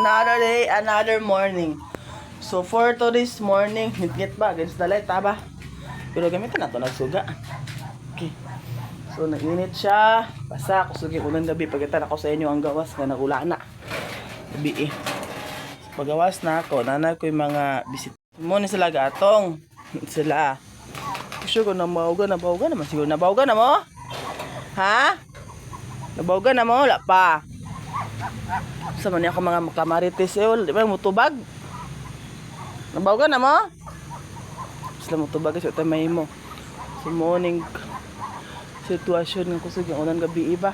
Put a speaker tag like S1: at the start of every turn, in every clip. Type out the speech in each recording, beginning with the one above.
S1: Another day, another morning. So for today's morning, hit ba? Against the light, taba? Pero gamitin na ito, nagsuga. Okay. So nainit siya. Basa, kusugi unang gabi. Pagkita ako sa inyo ang gawas na nagula na. Gabi eh. So, pagawas na ako, nanay ko yung mga bisit. Muna sila gatong. Sila. Gusto ko nabawga naman. Siguro nabawga na mo? Ha? Nabawga na mo? Wala pa. Sama niya ako mga kamarites eh. Di ba mutubag? Nabawga na mo? Sila mutubag kasi ito may mo. So morning sitwasyon ng kusog yung unang gabi iba.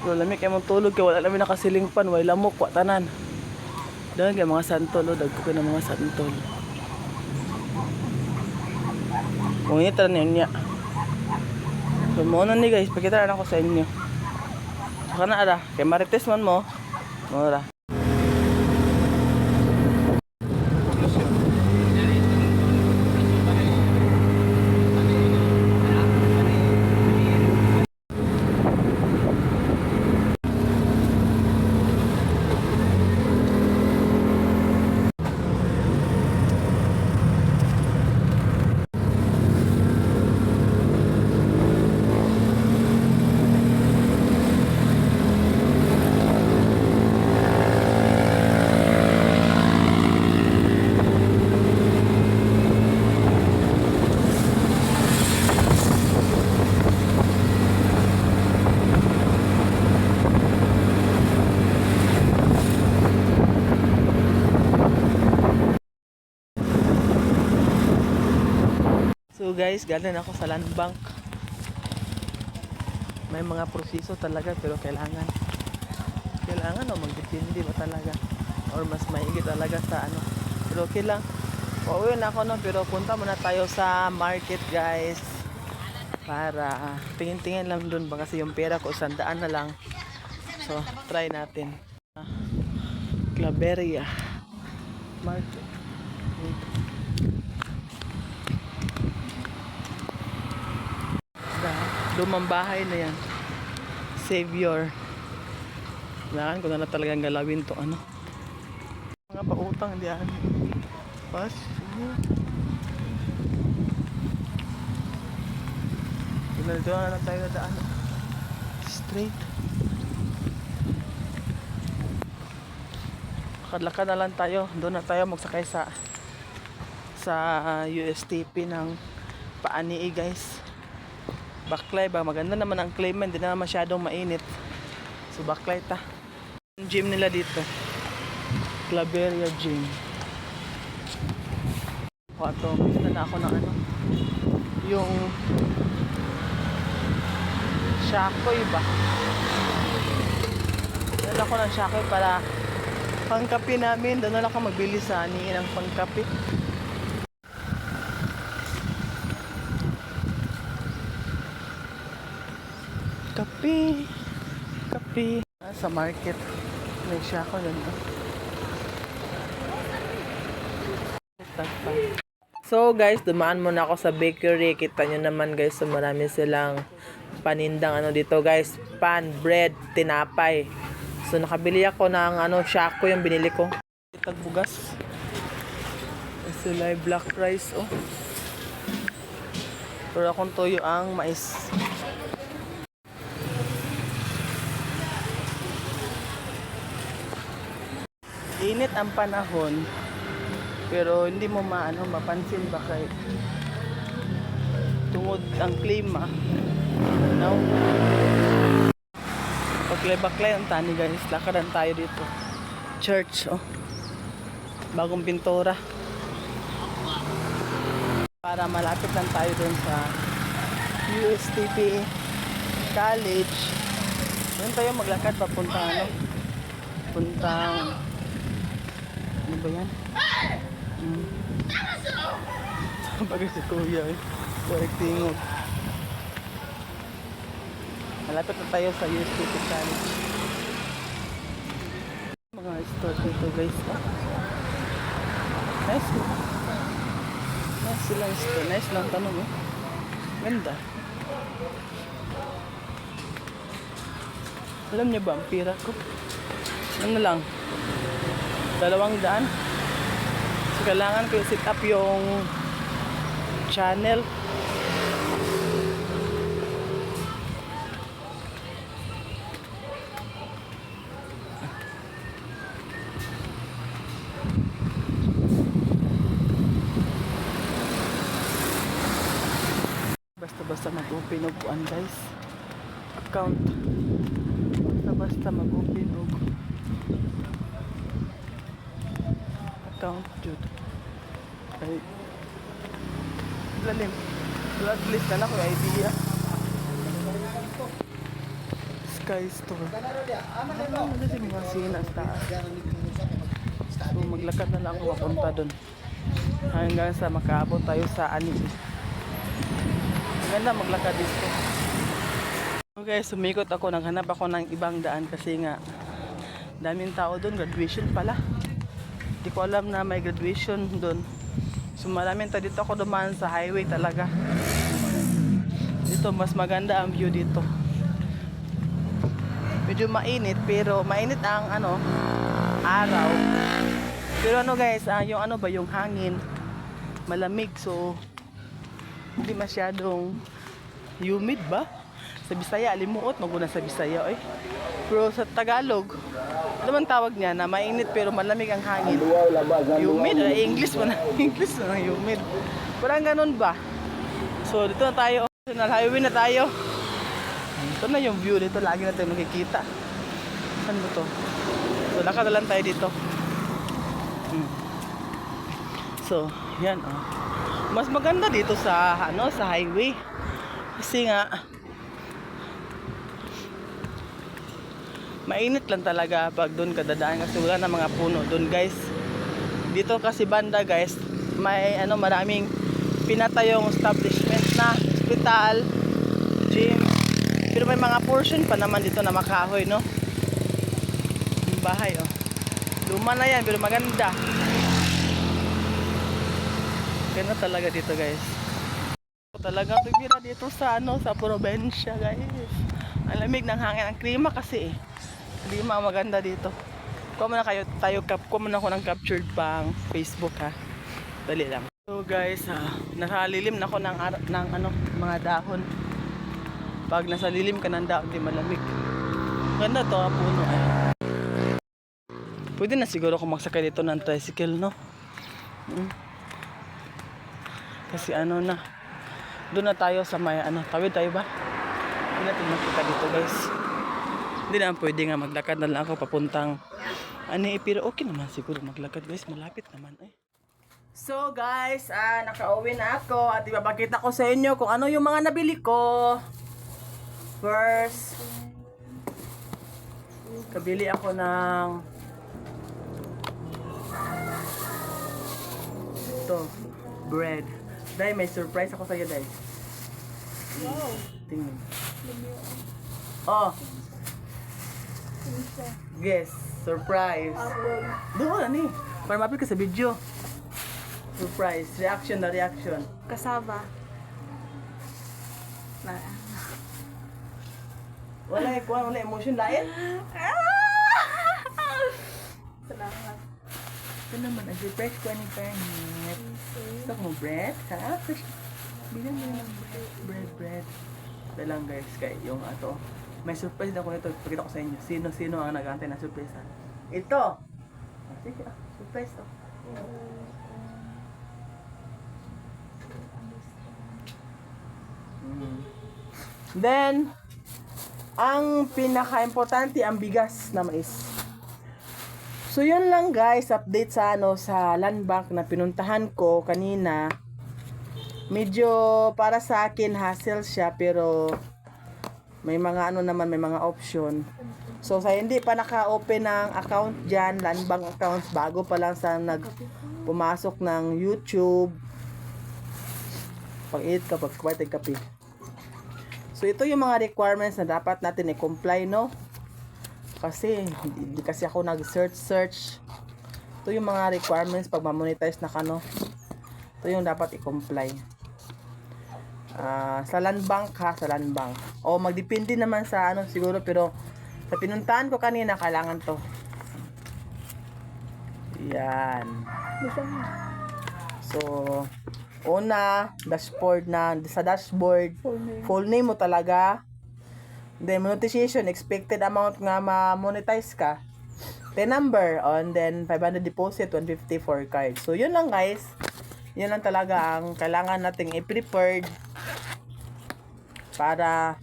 S1: Pero lamig kayo mong tulog kaya wala namin nakasiling pan. Way lamok, watanan. Dahil kaya mga santol o. Dagko ka ng mga santol. Kung initan niya. So muna ni guys, pakita na ako sa inyo. Saka na ara, kay marites man mo. Mura. So guys, galing ako sa land bank. May mga proseso talaga pero kailangan o magdepende ba talaga or mas maigi talaga sa ano. Pero okay lang. Pauwi na ako no, pero punta muna tayo sa market guys. Para tingin-tingin lang dun ba kasi yung pera ko 100 na lang. So try natin. Claveria Market. Lumang bahay na yan. Savior. Kailangan ko na talagang galawin to ano. Mga pautang diyan. Pas. Dito na tayo na daan. Straight. Lakad-lakad na lang tayo. Doon na tayo magsakay sa USTP ng Paanii guys. Baklay ba? Maganda naman ang climate. Hindi na masyadong mainit. So baklay ta. Yung gym nila dito. Claveria Gym. O ito. Gusto na ako ng ano. Yung shakoy ba? Dala ako ng shakoy para pangkapi namin. Doon na lang ako magbili sa aniin ang pangkapi. Kape. Sa market. May siya ako dun. So guys, dumaan muna ako sa bakery. Kita nyo naman guys, so marami silang panindang ano dito guys. Pan, bread, tinapay. So nakabili ako ng ano, shako yung binili ko. Tagbugas. Sila black rice oh. Pero akong toyo ang mais. Init ang panahon pero hindi mo mapansin ba kay tungod ang klima no? Baklay ang tani guys, lakaran tayo dito church oh, bagong pintura para malapit lang tayo dun sa USTP college. Doon tayo maglakad papuntang puntang ano ba yan? Bagay si kuya eh. Correct tingog. Malapit na tayo sa USTP College. Mga store dito guys. Oh. Nice lang store. Nice lang tanong eh. Ganda. Alam niyo ba ang pira ko? Ano lang? 200. So kailangan ko i-set up yung channel. Basta mag-open og kuan guys, account. Basta mag-open og account jud. Ay lalim. At least na ko idea. Sky Store. Ano din mga sina sa taas. So maglakad na lang ako papunta doon. Hanggang sa makaabot tayo sa ani. Maganda maglakad dito. Okay, sumikot ako. Naghanap ako ng ibang daan kasi nga daming tao doon. Graduation pala. Hindi ko alam na may graduation doon. So maraming tao dito ako dumaan sa highway talaga. Dito mas maganda ang view dito. Medyo mainit pero mainit ang araw. Pero guys, yung yung hangin malamig so hindi masyadong humid ba? Sa Bisaya, limuot maguna sa Bisaya eh. Pero sa Tagalog, ano man tawag niya na mainit pero malamig ang hangin. Humid, English man English na humid. Parang ganun ba? So dito na tayo, National Highway na tayo. Ito na yung view dito, lagi na tayo makikita. Saan mo to? So lakad na lang tayo dito. So, yan mas maganda dito sa sa highway. Kasi nga mainit lang talaga pag doon ka dadaan kasi wala na mga puno doon guys. Dito kasi banda guys, may maraming pinatayong establishment na hospital, gym. Pero may mga portion pa naman dito na makahoy, no? Yung bahay, luma na yan, pero maganda. Ganda talaga dito guys. Talaga bibira dito sa sa probinsya guys. Ang lamig ng hangin, ang klima kasi klima maganda dito. Kuha muna kuha muna ako ng captured pang Facebook ha. Dali lang. So guys, nasa lilim na ako ng mga dahon. Pag nasa lilim ka ng dahon, di malamig. Ganda to, puno Pwede na siguro kung magsakay dito ng tricycle, no? Kasi na doon na tayo sa may tawid tayo ba? Hindi natin makita dito guys. Hindi na pwede nga maglakad na lang ako papuntang pero okay naman siguro maglakad guys, malapit naman So guys, nakauwi na ako at ipapakita ko sa inyo kung ano yung mga nabili ko. First, kabili ako ng bread. Dahil may surprise ako sa iyo, dahil.
S2: Wow.
S1: Tingnan. Oh. Guess, surprise. Doon para mapil ka sa video. Surprise, reaction na reaction.
S2: Kasaba.
S1: Wala emotion lain.
S2: Salamat.
S1: Ito naman, ang surprise ko ni Pernit. Gusto mo bread? Ha? Bilang mo ng bread. Dalang guys, kay yung may surprise na ko nito. Pakita ko sa inyo. Sino ang nag-aantay na surprise Ito! Sige, surprise to. Then, ang pinaka-importante ang bigas na mais. So yun lang guys, update sa sa land bank na pinuntahan ko kanina. Medyo para sa akin hassle siya pero may mga naman, may mga option. So sa hindi pa naka-open ng account diyan, land bank accounts, bago pa lang sa pumasok ng YouTube. Pag-eat ka, pag-kuwait ng kape. So ito yung mga requirements na dapat natin i-comply, no? Kasi hindi kasi ako nag-search. Ito yung mga requirements pag ma-monetize na Ito yung dapat i-comply. Sa land bank sa land bank. O magdepende naman sa siguro, pero sa pinuntahan ko kanina kailangan to. Yan.
S2: Gusto mo.
S1: So, una, dashboard na. Sa dashboard,
S2: Full name.
S1: full name mo talaga. Then, monetization, expected amount nga ma-monetize ka. The number, and then 500 deposit, 150 for card. So, yun lang guys. Yun lang talaga ang kailangan nating i-prepared para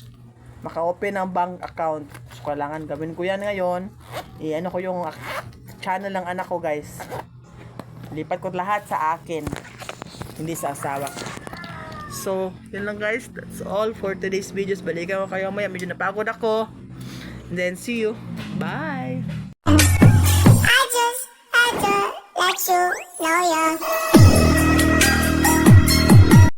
S1: maka-open ng bank account. So, kailangan gawin ko yan ngayon. I-ano ko yung channel ng anak ko guys. Lipat ko lahat sa akin. Hindi sa asawa ko. So, yun lang guys. That's all for today's videos. Balikan ko kayo maya. Medyo napagod ako. And then, see you. Bye!
S3: I just had to let you know, yeah.